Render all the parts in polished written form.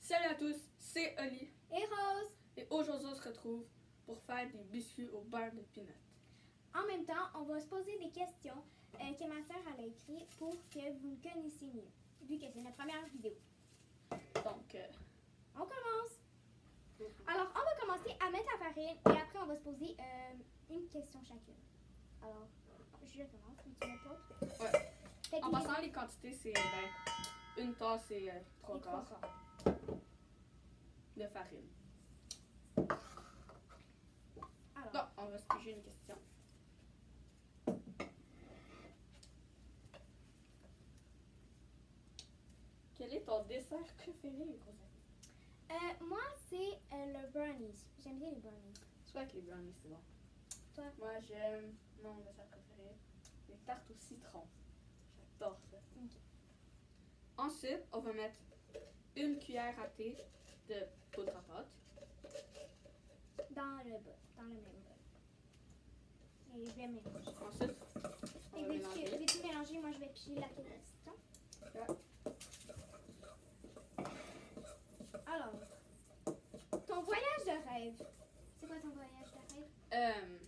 Salut à tous, c'est Oli. Et Rose! Et aujourd'hui, on se retrouve pour faire des biscuits au beurre de peanut. En même temps, on va se poser des questions que ma soeur a écrites pour que vous me connaissiez mieux, vu que c'est notre première vidéo. Donc, On commence! Alors, on va commencer à mettre la farine et après, on va se poser une question chacune. Alors, je commence, tu mets pas? Ouais. Fait que En passant, les quantités, c'est une tasse et trois les trois quarts quarts. de farine. Alors, Donc, on va se piger une question. Quel est ton dessert préféré, Rosalie? moi, c'est le brownies. J'aime bien les brownies. Soit avec les brownies, c'est bon. Toi? Moi, j'aime mon dessert préféré, les tartes au citron. J'adore ça. Ok. Ensuite, on va mettre une cuillère à thé de poudre à pâte. Dans le bol, dans le même bol. Et je vais mélanger. Ensuite, on va mélanger. Veux-tu mélanger? Moi, je vais piger la question. Ouais. Alors, ton voyage de rêve. C'est quoi ton voyage de rêve?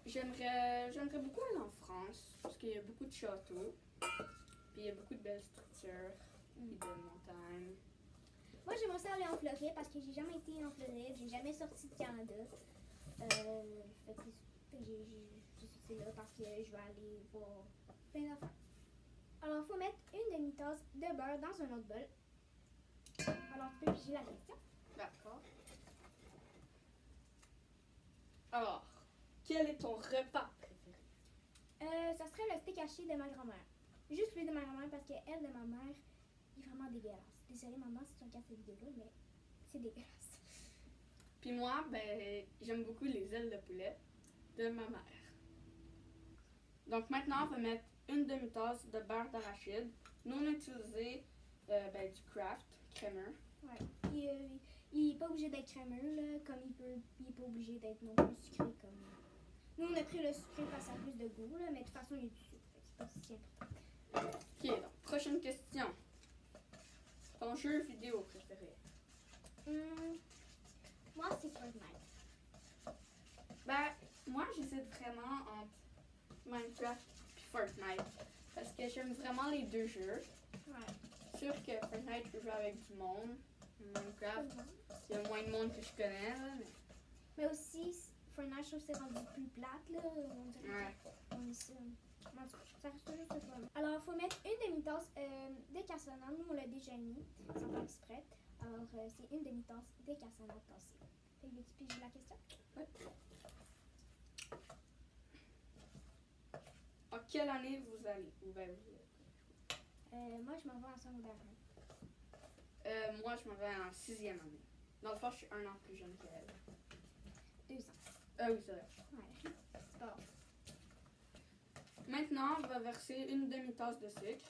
J'aimerais beaucoup aller en France parce qu'il y a beaucoup de châteaux, puis il y a beaucoup de belles structures, puis de montagnes. Moi, j'aimerais ça aller en Floride parce que j'ai jamais été en Floride. J'ai jamais sorti de Canada. Fait que c'est là parce que je vais aller voir plein d'affaires. Alors, il faut mettre une demi-tasse de beurre dans un autre bol. Alors, tu peux piger la question. D'accord. Alors, quel est ton repas préféré? Ça serait le steak haché de ma grand-mère. Juste celui de ma grand-mère parce qu'elle, de ma mère, est vraiment dégueulasse. Désolée, maman, si tu regardes cette vidéo-là, mais c'est dégueulasse. Puis moi, j'aime beaucoup les ailes de poulet de ma mère. Donc maintenant, on va mettre une demi-tasse de beurre d'arachide. Nous, on a utilisé du Kraft crémeux. Ouais. Il est pas obligé d'être crémeux, là, comme il est pas obligé d'être non plus sucré comme. Nous, on a pris le sucré parce que ça a plus de goût, là, mais de toute façon, il y a du sucre. C'est pas si important. Ok, donc prochaine question. Ton jeu vidéo préféré? Moi, c'est Fortnite. Moi, j'hésite vraiment entre Minecraft et Fortnite. Parce que j'aime vraiment les deux jeux. Ouais. C'est sûr que Fortnite, je peux jouer avec du monde. Minecraft, il y a moins de monde que je connais, là, Mais aussi, Fortnite, je trouve que c'est rendu plus plate, là. On dirait Ouais. qu'on est ça. Ça reste toujours ce fun. Alors, il faut mettre une demi-tasse de cassonade. Nous, on l'a déjà mis, sans faire exprès. Alors, c'est une demi-tasse de cassonade tassée. Fait que veux-tu piger la question? Ouais. En quelle année vous allez? Moi, je m'en vais en secondaire 1. Moi, je m'en vais en 6e année. Dans le fond, je suis un an plus jeune qu'elle. 2 ans. Oui, c'est vrai. Ouais. C'est pas Maintenant, on va verser une demi-tasse de sucre.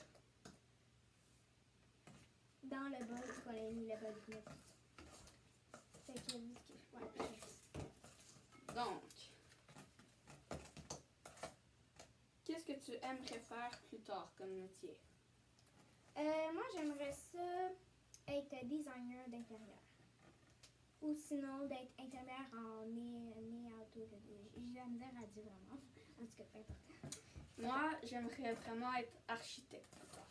dans le bol qu'on a mis le bol de peanut. Fait que, ouais. Donc, qu'est-ce que tu aimerais faire plus tard comme métier? Moi, j'aimerais ça être designer d'intérieur. Ou sinon, d'être infirmière en néonatologie. J'ai la misère à dire vraiment. En tout cas, peu importe. Moi, j'aimerais vraiment être architecte plus tard.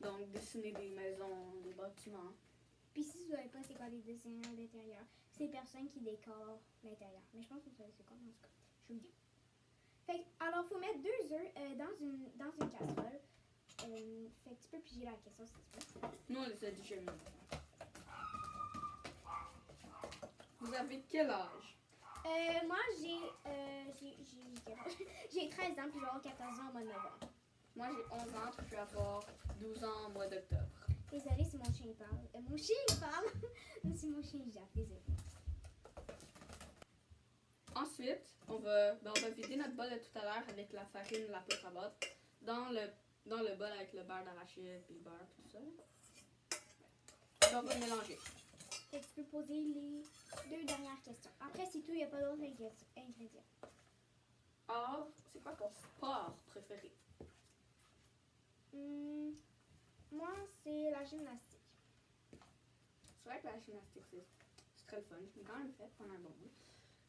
Donc, dessiner des maisons, des bâtiments. Puis si vous savez pas c'est quoi les designers d'intérieur, c'est les personnes qui décorent l'intérieur. Mais je pense que vous savez c'est quoi, en tout cas. Je vous le dis. Fait que, alors, il faut mettre 2 œufs dans une casserole. Fait que tu peux piger la question si tu veux. Nous, on les a déjà mis. Vous avez quel âge? Moi, j'ai 13 ans, puis je vais avoir 14 ans au mois de novembre. Moi, j'ai 11 ans, puis je vais avoir 12 ans au mois d'octobre. Désolée si mon chien il parle. Mon chien il parle. Si mon chien il jappe, désolée. Ensuite, on va vider notre bol de tout à l'heure avec la farine, la poudre à pâte dans le bol avec le beurre d'arachide, puis le beurre, puis tout ça. Et on va mélanger. Fait que tu peux poser les 2 dernières questions. Après, c'est tout, il n'y a pas d'autres ingrédients. Alors, c'est quoi ton sport préféré? Moi, c'est la gymnastique. C'est vrai que la gymnastique, c'est très le fun. Je l'ai quand même fait pendant un bon bout.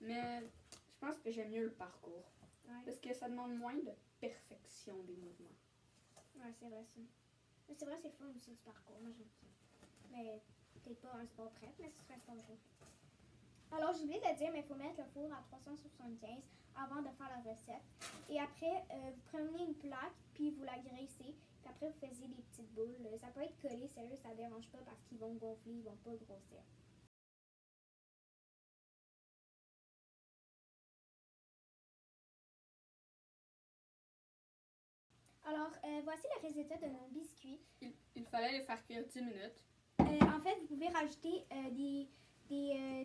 Mais je pense que j'aime mieux le parcours. Ouais, Parce que ça demande moins de perfection des mouvements. ouais c'est vrai ça. Mais c'est vrai, c'est fun aussi du parcours. Moi, j'aime ça. Mais peut-être pas un sport prêt, mais ce serait un sport prêt. Alors, j'ai oublié de dire, mais il faut mettre le four à 375 avant de faire la recette. Et après, vous prenez une plaque, puis vous la graissez. Puis après, vous faisiez des petites boules. Ça peut être collé, sérieux, ça dérange pas parce qu'ils vont gonfler, ils vont pas grossir. Alors, voici le résultat de nos biscuits. Il fallait les faire cuire 10 minutes. En fait, vous pouvez rajouter des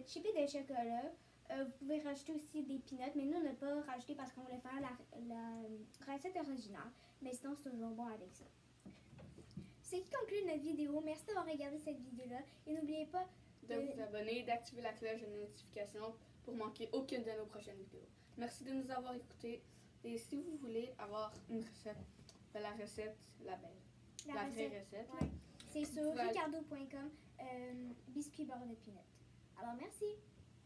chips de chocolat. Vous pouvez rajouter aussi des peanuts, mais nous, on n'a pas rajouté parce qu'on voulait faire la recette originale. Mais sinon, c'est toujours bon avec ça. C'est qui conclut notre vidéo. Merci d'avoir regardé cette vidéo-là. Et n'oubliez pas De vous abonner, d'activer la cloche de notification pour manquer aucune de nos prochaines vidéos. Merci de nous avoir écoutés. Et si vous voulez avoir une recette, la recette, la belle, la vraie recette, ouais. C'est sur Voilà. ricardo.com, biscuit beurre de peanut. Alors, merci.